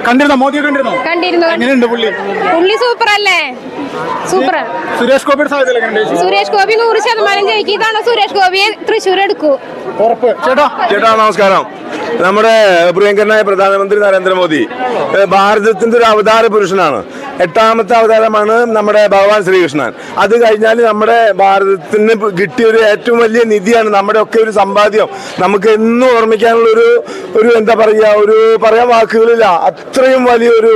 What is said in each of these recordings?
കണ്ടിരുന്നോ? മോദിയെ കണ്ടിരുന്നോ? എങ്ങനെയുണ്ട് പുള്ളി? സൂപ്പർ അല്ലേ? സൂപ്പർ. സുരേഷ് ഗോപിയുടെ സാധ്യത? സുരേഷ് ഗോപി 100% ജയിക്കും. ഇതാണ് സുരേഷ് ഗോപിയെ തൃശ്ശൂർ എടുക്കൂ. ചേട്ടാ നമസ്കാരം. നമ്മുടെ പ്രിയങ്കരനായ പ്രധാനമന്ത്രി നരേന്ദ്രമോദി ഭാരതത്തിന്റെ ഒരു അവതാര പുരുഷനാണ്. 8ാമത്തെ അവതാരമാണ് നമ്മുടെ ഭഗവാൻ ശ്രീകൃഷ്ണൻ. അത് കഴിഞ്ഞാൽ നമ്മുടെ ഭാരതത്തിന് കിട്ടിയ ഒരു ഏറ്റവും വലിയ നിധിയാണ് നമ്മുടെ ഒക്കെ ഒരു സമ്പാദ്യം. നമുക്ക് എന്നും ഓർമ്മിക്കാനുള്ള ഒരു എന്താ പറയുക, ഒരു പറയാൻ വാക്കുകളില്ല. അത്രയും വലിയൊരു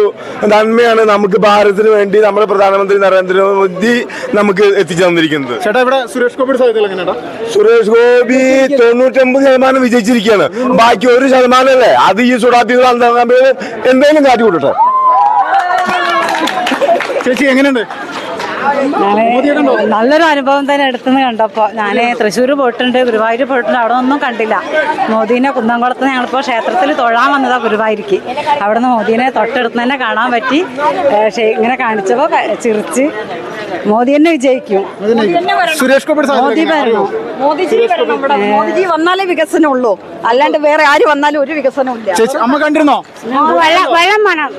നന്മയാണ് നമുക്ക് ഭാരതത്തിന് വേണ്ടി നമ്മുടെ പ്രധാനമന്ത്രി നരേന്ദ്രമോദി നമുക്ക് എത്തിച്ചു തന്നിരിക്കുന്നത്. ചേട്ടാ ഇവിടെ സുരേഷ് ഗോപിയുടെ സാധ്യത എങ്ങനെയാ? സുരേഷ് ഗോപി 99% വിജയിച്ചിരിക്കുകയാണ്. ബാക്കി 1% അല്ലേ, അത് ഈ സുഡാപ്പികൾ എന്തെങ്കിലും കാട്ടി കൊടുട്ടെ. ചേച്ചി എങ്ങനെയുണ്ട്? നല്ലൊരു അനുഭവം തന്നെ എടുത്തെന്ന് കണ്ടപ്പോ. ഞാൻ തൃശ്ശൂർ പോയിട്ടുണ്ട്, ഗുരുവായൂർ പോയിട്ടുണ്ട്, അവിടെ ഒന്നും കണ്ടില്ല. മോദീനെ കുന്നംകുളത്ത് ഞങ്ങളിപ്പോൾ ക്ഷേത്രത്തിൽ തൊഴാൻ വന്നതാ ഗുരുവായൂർക്ക്. അവിടെ നിന്ന് മോദീനെ തൊട്ടടുത്ത് തന്നെ കാണാൻ പറ്റി. ഇങ്ങനെ കാണിച്ചപ്പോ ചിരിച്ച് മോദി തന്നെ വിജയിക്കും. സുരേഷ് ഗോപി മോദി വരണം. മോദിജി വന്നാലേ വികസനം ഉള്ളൂ, അല്ലാണ്ട് വേറെ ആര് വന്നാലും ഒരു വികസനം ഇല്ല. അമ്മ കണ്ടിരുന്നോ? വെള്ളം വേണം.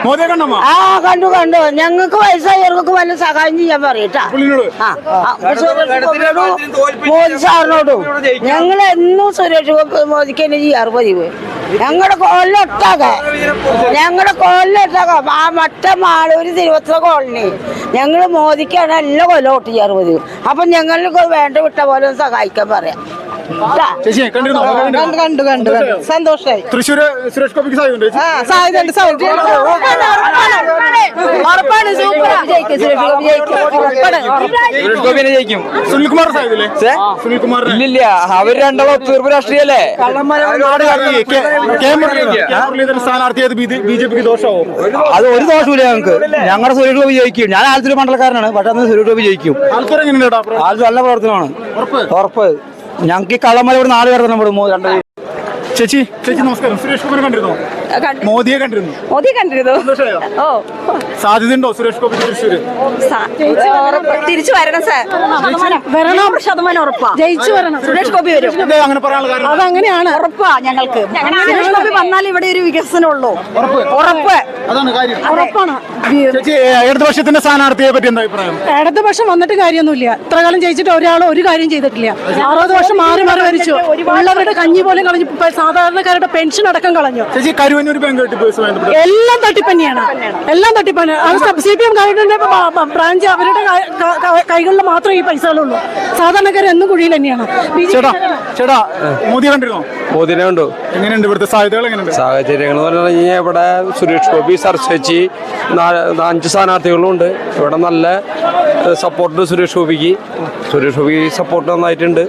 മോദിയെ കണ്ടോ? ആ കണ്ടു. ഞങ്ങൾക്ക് വയസ്സായവർക്ക് വല്ല സഹായം ചെയ്യാൻ പറയട്ടാ മോദി സാറിനോടും. ഞങ്ങൾ എന്നും സുരേഷ് ഗോപി മോദിക്ക് തന്നെ ചെയ്യാറ് പതിവ്. ഞങ്ങളുടെ കോളിലൊട്ടാകാം ആ മറ്റ മാളൂര് തിരുവത്ര കോളനി ഞങ്ങൾ മോദിക്കാണ് എല്ലാ കൊല്ലം വോട്ട് ചെയ്യാറ് പതിവ്. അപ്പൊ ഞങ്ങൾക്ക് വേണ്ട വിട്ട പോലെ സഹായിക്കാൻ പറയാം. കണ്ടു സന്തോഷായി. തൃശ്ശൂര് സുരേഷ് ഗോപിക്ക് സാധ്യതയുണ്ട്. സുനിൽകുമാർ സാധ്യതയില്ലേ? സുനിൽകുമാർ ഇല്ലില്ല, അവർ രണ്ടാളും തീർപ്പ് രാഷ്ട്രീയല്ലേ. സ്ഥാനാർത്ഥിയായത് ബിജെപിക്ക് ദോഷമാവും? അത് ഒരു ദോഷമില്ല ഞങ്ങൾക്ക്. ഞങ്ങളുടെ സുരേഷ് ഗോപി ജയിക്കും. ഞാൻ ആലത്തൂർ മണ്ഡലക്കാരനാണ്, പക്ഷെ അന്ന് സുരേഷ് ഗോപി ജയിക്കും. ആൾക്കാർ എങ്ങനെയുണ്ട്? ആലത്തൂർ നല്ല പ്രവർത്തനമാണ്, ഉറപ്പ്. ഞങ്ങൾക്ക് ഈ കള്ളന്മാരെ ഇവിടെ 4 പേർ തന്നെ രണ്ടു. ചേച്ചി നമസ്കാരം. സുരേഷ് ഗോപി കണ്ടിരുന്നോ? മോദിയെ കണ്ടിരുന്നു. ഓ സാധ്യതയുണ്ടോ സുരേഷ് ഗോപി തൃശ്ശൂര്? തിരിച്ചു വരണം സാർ. ശതമാനം ഉറപ്പാ ജയിച്ചു വരണം. സുരേഷ് ഗോപി വരും. അങ്ങനെ പറയാനുള്ള കാരണം അതങ്ങനെയാണ്, ഉറപ്പാ. ഞങ്ങൾക്ക് സുരേഷ് ഗോപി വന്നാൽ ഇവിടെ ഒരു വികസനം ഉള്ളൂ, ഉറപ്പ്. അതാണ് കാര്യം, ഉറപ്പാണ്. ചേച്ചി ഇടതുപക്ഷത്തിന്റെ സ്ഥാനാർത്ഥിയെ പറ്റി എന്താ അഭിപ്രായം? ഇടതുപക്ഷം വന്നിട്ട് കാര്യമൊന്നുമില്ല. ഇത്ര കാലം ജയിച്ചിട്ട് ഒരാൾ ഒരു കാര്യം ചെയ്തിട്ടില്ല. 60 വർഷം മാറി ഭരിച്ചു. ഉള്ളവരുടെ കഞ്ഞി പോലും കളഞ്ഞു, സാധാരണക്കാരുടെ പെൻഷൻ അടക്കം കളഞ്ഞു. ചേച്ചി കരുവന്നൂർ ബാങ്ക് തട്ടിപ്പ് എല്ലാം തട്ടിപ്പന്നെയാണ്. CPM ഗവൺമെന്റിന്റെ ബ്രാഞ്ച് അവരുടെ കൈകളിൽ മാത്രമേ ഈ പൈസകളുള്ളൂ. സാധാരണക്കാർ എന്നും കുഴിയിൽ തന്നെയാണ്. ചേട്ടാ മോദിയെ കണ്ടിരുന്നോ? മോദിനെ കണ്ടു. എങ്ങനെയുണ്ട് ഇവിടുത്തെ സാധ്യതകൾ? എങ്ങനെയുണ്ട് സാഹചര്യങ്ങൾ എന്ന് പറഞ്ഞു കഴിഞ്ഞാൽ ഇവിടെ സുരേഷ് ഗോപി, സർച്ചേച്ചി, 5 സ്ഥാനാർത്ഥികളും ഉണ്ട്. ഇവിടെ നല്ല സപ്പോർട്ട് സുരേഷ് ഗോപിക്ക്. സുരേഷ് ഗോപി സപ്പോർട്ട് നന്നായിട്ടുണ്ട്.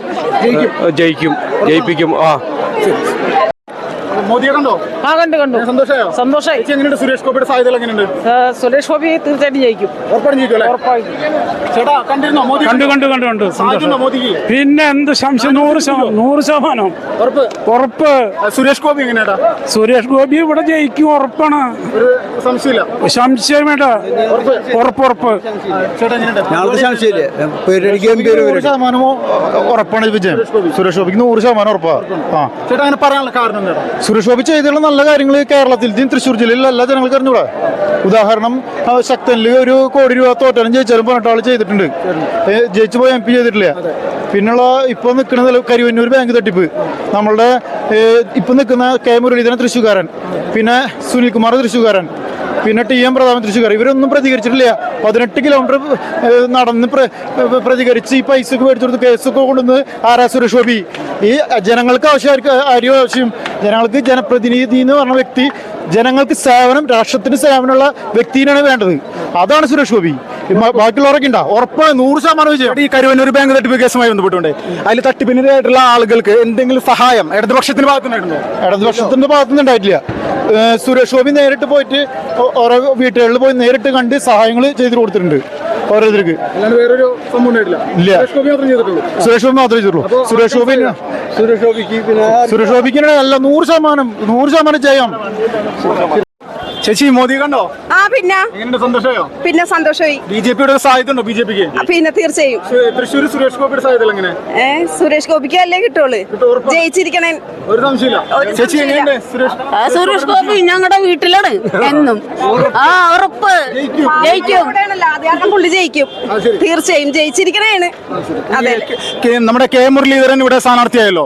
ജയിപ്പിക്കും. മോദിയെ കണ്ടോ? കണ്ടു. സന്തോഷമായി. എങ്ങനെയുണ്ട് സുരേഷ് ഗോപിയുടെ സാധ്യതകൾ? എങ്ങനെയുണ്ട്? സുരേഷ് ഗോപി തീർച്ചയായിട്ടും ജയിക്കും. ചേട്ടാ കണ്ടിരുന്നോ? മോദി കണ്ടു. മോദിക്ക് പിന്നെ എന്ത് സംശയം? 100% ഉറപ്പ്. സുരേഷ് ഗോപി എങ്ങനെയാ? സുരേഷ് ഗോപി ഇവിടെ ജയിക്കും, ഉറപ്പാണ്. ഒരു സംശയമില്ല. സംശയം വേണ്ട, ഉറപ്പ്. ചേട്ടാ എങ്ങനെയുണ്ട്? ഉറപ്പാണ് വിജയം. സുരേഷ് ഗോപിക്ക് 100% ഉറപ്പാണ്. ചേട്ടാ അങ്ങനെ പറയാനുള്ള കാരണം എന്താ? സുരേഷ് ഗോപി ചെയ്തുള്ള നല്ല കാര്യങ്ങൾ കേരളത്തിൽ തൃശ്ശൂർ ജില്ലയിൽ എല്ലാ ജനങ്ങൾക്ക് അറിഞ്ഞൂടാ. ഉദാഹരണം, ശക്തനിൽ 1 കോടി രൂപ തോറ്റാലും ജയിച്ചാലും 18 ആൾ ചെയ്തിട്ടുണ്ട്. ജയിച്ചു പോയി MP ചെയ്തിട്ടില്ല. പിന്നുള്ള ഇപ്പൊ നിൽക്കുന്ന കരുവന്നൂർ ബാങ്ക് തട്ടിപ്പ്, നമ്മളുടെ ഇപ്പൊ നിൽക്കുന്ന K മുരളീധരൻ തൃശ്ശൂർക്കാരൻ, പിന്നെ സുനിൽകുമാർ തൃശ്ശൂർക്കാരൻ, പിന്നെ TM പ്രതാപൻ തൃശ്ശൂർക്കാരൻ, ഇവരൊന്നും പ്രതികരിച്ചിട്ടില്ല. 18 കിലോമീറ്റർ നടന്ന് പ്രതികരിച്ച് ഈ പൈസക്ക് മേടിച്ചു കൊടുത്ത് കേസൊക്കെ കൊണ്ടുവന്ന് ആരാ? സുരേഷ് ഗോപി. ഈ ജനങ്ങൾക്ക് ആവശ്യം ജനങ്ങൾക്ക് ജനപ്രതിനിധി എന്ന് പറഞ്ഞ വ്യക്തി ജനങ്ങൾക്ക് സേവനം, രാഷ്ട്രത്തിന് സേവനമുള്ള വ്യക്തിയാണ് വേണ്ടത്. അതാണ് സുരേഷ് ഗോപി. ബാക്കിയുള്ളവരൊക്കെ ഉണ്ടാ ഉറപ്പാണ് 100% വിജയം. ഈ കരുവന്നൂർ ബാങ്ക് തട്ടിപ്പ് കേസുമായി ബന്ധപ്പെട്ടുണ്ട് അതിൽ തട്ടിപ്പിനായിട്ടുള്ള ആളുകൾക്ക് എന്തെങ്കിലും സഹായം ഇടതുപക്ഷത്തിന്റെ ഭാഗത്തുനിന്നുണ്ടായിട്ടുണ്ടോ? ഇടതുപക്ഷത്തിന്റെ ഭാഗത്തുനിന്ന് ഉണ്ടായിട്ടില്ല. സുരേഷ് ഗോപി നേരിട്ട് പോയിട്ട് ഓരോ വീട്ടുകളിൽ പോയി നേരിട്ട് കണ്ട് സഹായങ്ങൾ ചെയ്തു കൊടുത്തിട്ടുണ്ട് ഓരോരുത്തർക്ക്. വേറൊരു സംഭവം ഇല്ല, സുരേഷ് ഗോപി മാത്രമേ ചെയ്തുള്ളൂ. സുരേഷ് ഗോപിക്ക് അല്ല 100% ജയം. ചേച്ചി മോദി കണ്ടോ? പിന്നെ എങ്ങനെ സന്തോഷമായോ? പിന്നെ സന്തോഷമായി. ബിജെപിയുടെ സാധ്യത ഉണ്ടോ? ബിജെപിക്ക് പിന്നെ തീർച്ചയായും. തൃശ്ശൂർ സുരേഷ് ഗോപിയുടെ സാധ്യത എങ്ങനെ? സുരേഷ് ഗോപിക്ക് അല്ലേ കിട്ടുള്ളൂ, ജയിച്ചിരിക്കണേ, ഒരു സംശയമില്ല. ചേച്ചി എങ്ങനെയുണ്ട് സുരേഷ് ഗോപി ഞങ്ങളുടെ വീട്ടിലാണ് എന്നും. ഉറപ്പ് ജയിക്കും. പുള്ളി ജയിക്കും, തീർച്ചയായും ജയിച്ചിരിക്കണേണ്. അതെ, നമ്മുടെ കെ മുരളീധരൻ ഇവിടെ സ്ഥാനാർത്ഥിയായല്ലോ,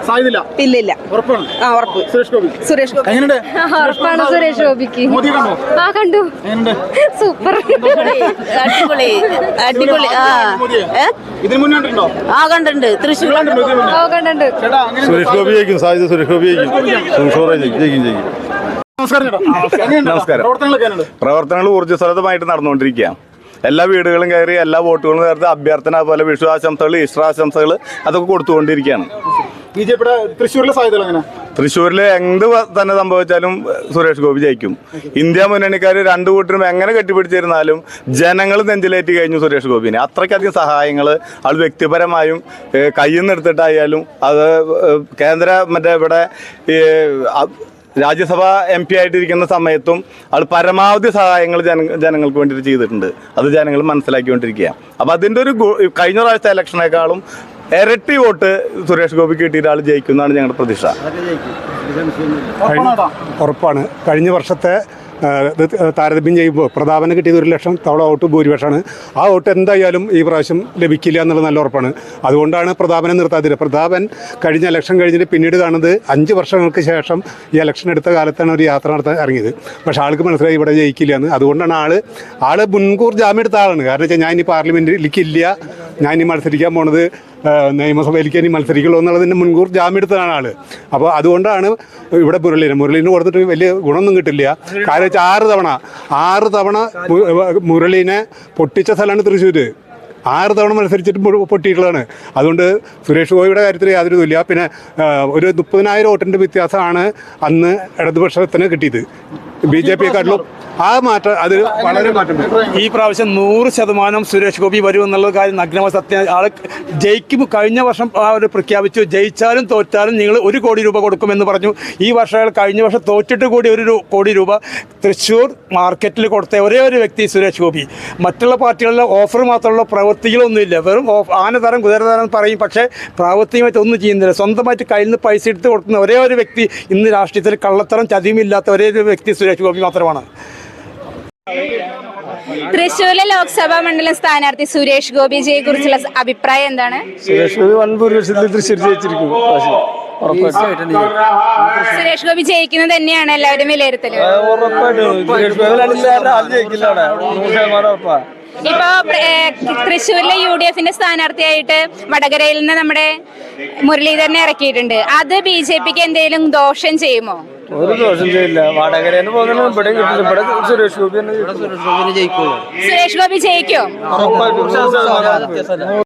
സാധ്യതയില്ല? ഇല്ലില്ല, ഉറപ്പാണ്. ഉറപ്പ് സുരേഷ് ഗോപി. സുരേഷ് ഗോപി എങ്ങനെയുണ്ട്? ഉറപ്പാണ് സുരേഷ് ഗോപിക്ക്. മോദി കണ്ടോ? കണ്ടു, എങ്ങനെയുണ്ട്? സൂപ്പർ, അടിപൊളി അടിപൊളി. ഇതിന് മുന്നേ കണ്ടിട്ടുണ്ടോ? കണ്ടുണ്ട്. തൃശ്ശൂർ കണ്ടുണ്ട്. ചേട്ടാ എങ്ങനെയുണ്ട്? സുരേഷ് ഗോപി ജയിക്കും, സാധ്യത സുരേഷ് ഗോപി ജയിക്കും. നമസ്കാരം ചേട്ടാ. എങ്ങനെയുണ്ട്? നമസ്കാരം. പ്രവർത്തനങ്ങളൊക്കെ എങ്ങനെയുണ്ട്? പ്രവർത്തനങ്ങൾ ഊർജ്ജസ്വലമായിട്ട് നടന്നുകൊണ്ടിരിക്കുകയാണ്. എല്ലാ വീടുകളും കയറി എല്ലാ വോട്ടുകളും നേരത്തെ അഭ്യർത്ഥന പോലെ വിഷുവാശംസകൾ, ഇഷ്ടാശംസകൾ അതൊക്കെ കൊടുത്തുകൊണ്ടിരിക്കുകയാണ്. ബിജെപിയുടെ തൃശ്ശൂരിലെ സാധ്യത എങ്ങനെ? തൃശ്ശൂരിൽ എന്ത് തന്നെ സംഭവിച്ചാലും സുരേഷ് ഗോപി ജയിക്കും. ഇന്ത്യ മുന്നണിക്കാർ രണ്ടു കൂട്ടരും എങ്ങനെ കെട്ടിപ്പിടിച്ചിരുന്നാലും ജനങ്ങൾ നെഞ്ചിലേറ്റി കഴിഞ്ഞു സുരേഷ് ഗോപിനെ. അത്രയ്ക്കധികം സഹായങ്ങൾ ആൾ വ്യക്തിപരമായും കയ്യിൽ നിന്ന് എടുത്തിട്ടായാലും അത് കേന്ദ്ര ഇവിടെ രാജ്യസഭ MP ആയിട്ടിരിക്കുന്ന സമയത്തും ആൾ പരമാവധി സഹായങ്ങൾ ജനങ്ങൾക്ക് വേണ്ടിയിട്ട് ചെയ്തിട്ടുണ്ട്. അത് ജനങ്ങൾ മനസ്സിലാക്കിക്കൊണ്ടിരിക്കുക. അപ്പോൾ അതിൻ്റെ ഒരു കഴിഞ്ഞ പ്രാവശ്യത്തെ ഇലക്ഷനേക്കാളും ഇരട്ടി വോട്ട് സുരേഷ് ഗോപിക്ക് കിട്ടിയിട്ട് ആൾ ജയിക്കുന്നതാണ് ഞങ്ങളുടെ പ്രതീക്ഷ. ഉറപ്പാണ്. കഴിഞ്ഞ വർഷത്തെ താരതമ്യം ചെയ്യുമ്പോൾ പ്രതാപന് കിട്ടിയത് 1 ലക്ഷം തവണ വോട്ട് ഭൂരിപക്ഷമാണ്. ആ വോട്ട് എന്തായാലും ഈ പ്രാവശ്യം ലഭിക്കില്ല എന്നുള്ളത് നല്ല ഉറപ്പാണ്. അതുകൊണ്ടാണ് പ്രതാപനെ നിർത്താതിരുന്നത്. പ്രതാപൻ കഴിഞ്ഞ ഇലക്ഷൻ കഴിഞ്ഞിട്ട് പിന്നീട് കാണുന്നത് 5 വർഷങ്ങൾക്ക് ശേഷം ഈ ഇലക്ഷൻ എടുത്ത കാലത്താണ് ഒരു യാത്ര നടത്താൻ ഇറങ്ങിയത്. പക്ഷേ ആൾക്ക് മനസ്സിലായി ഇവിടെ ജയിക്കില്ല എന്ന്. അതുകൊണ്ടാണ് ആള് മുൻകൂർ ജാമ്യം എടുത്ത ആളാണ്. കാരണം വെച്ചാൽ ഞാൻ ഇനി പാർലമെൻറ്റിലേക്ക് ഇല്ല, ഞാൻ ഇനി മത്സരിക്കാൻ പോണത് നിയമസഭയിലേക്ക് ഇനി മത്സരിക്കുള്ളൂ എന്നുള്ളതിൻ്റെ മുൻകൂർ ജാമ്യം എടുത്തതാണ് ആൾ. അപ്പോൾ അതുകൊണ്ടാണ് ഇവിടെ മുരളീനെ കൊടുത്തിട്ട് വലിയ ഗുണമൊന്നും കിട്ടില്ല. കാര്യം വെച്ചാൽ 6 തവണ മുരളീനെ പൊട്ടിച്ച സ്ഥലമാണ് തൃശ്ശൂർ. 6 തവണ മത്സരിച്ചിട്ട് പൊട്ടിയിട്ടുള്ളതാണ്. അതുകൊണ്ട് സുരേഷ് ഗോപിയുടെ കാര്യത്തിൽ യാതൊരു ഇതുമില്ല. പിന്നെ ഒരു 30,000 വോട്ടിൻ്റെ വ്യത്യാസമാണ് അന്ന് ഇടതുപക്ഷത്തിന് കിട്ടിയത്. BJP-യെക്കാട്ടിലും ആ മാറ്റം അത് വളരെ മാറ്റം. ഈ പ്രാവശ്യം 100% സുരേഷ് ഗോപി വരും എന്നുള്ള കാര്യം നഗ്നമായ സത്യം. ആള് ജയിക്കും. കഴിഞ്ഞ വർഷം അവർ പ്രഖ്യാപിച്ചു, ജയിച്ചാലും തോറ്റാലും നിങ്ങൾ 1 കോടി രൂപ കൊടുക്കുമെന്ന് പറഞ്ഞു. ഈ വർഷം കഴിഞ്ഞ വർഷം തോറ്റിട്ട് കൂടി 1 കോടി രൂപ തൃശ്ശൂർ മാർക്കറ്റിൽ കൊടുത്ത ഒരേ ഒരു വ്യക്തി സുരേഷ് ഗോപി. മറ്റുള്ള പാർട്ടികളിലെ ഓഫർ മാത്രമുള്ള പ്രവൃത്തികളൊന്നുമില്ല. വെറും ആനതരം കുതിരതരം പറയും, പക്ഷേ പ്രാവർത്തികമായിട്ട് ഒന്നും ചെയ്യുന്നില്ല. സ്വന്തമായിട്ട് കയ്യിൽ നിന്ന് പൈസ എടുത്ത് കൊടുക്കുന്ന ഒരേ ഒരു വ്യക്തി ഇന്ന് രാഷ്ട്രീയത്തിൽ കള്ളത്തരം ചതിയുമില്ലാത്ത ഒരേ ഒരു വ്യക്തി സുരേഷ് ഗോപി മാത്രമാണ്. തൃശ്ശൂരിലെ ലോക്സഭാ മണ്ഡലം സ്ഥാനാർത്ഥി സുരേഷ് ഗോപിജിയെ കുറിച്ചുള്ള അഭിപ്രായം എന്താണ്? സുരേഷ് ഗോപി വൻ ഭൂരിപക്ഷത്തിൽ തൃശ്ശൂർ ജയിച്ചിരിക്കും. സുരേഷ് ഗോപി ജയിക്കുന്നത് തന്നെയാണ് എല്ലാവരും വിലയിരുത്തല്. ഇപ്പൊ തൃശ്ശൂരിലെ UDF-ന്റെ സ്ഥാനാർത്ഥിയായിട്ട് വടകരയിൽ നിന്ന് നമ്മുടെ മുരളീധരനെ ഇറക്കിയിട്ടുണ്ട്. അത് BJP-ക്ക് എന്തെങ്കിലും ദോഷം ചെയ്യുമോ? ഒരു ദോഷം ചെയ്യില്ല. വടകരേന്ന് പോകുന്ന ഇവിടെ കിട്ടില്ല. ഇവിടെ സുരേഷ് ഗോപി ജയിക്കുള്ളൂ. സുരേഷ് ഗോപി ജയിക്കും.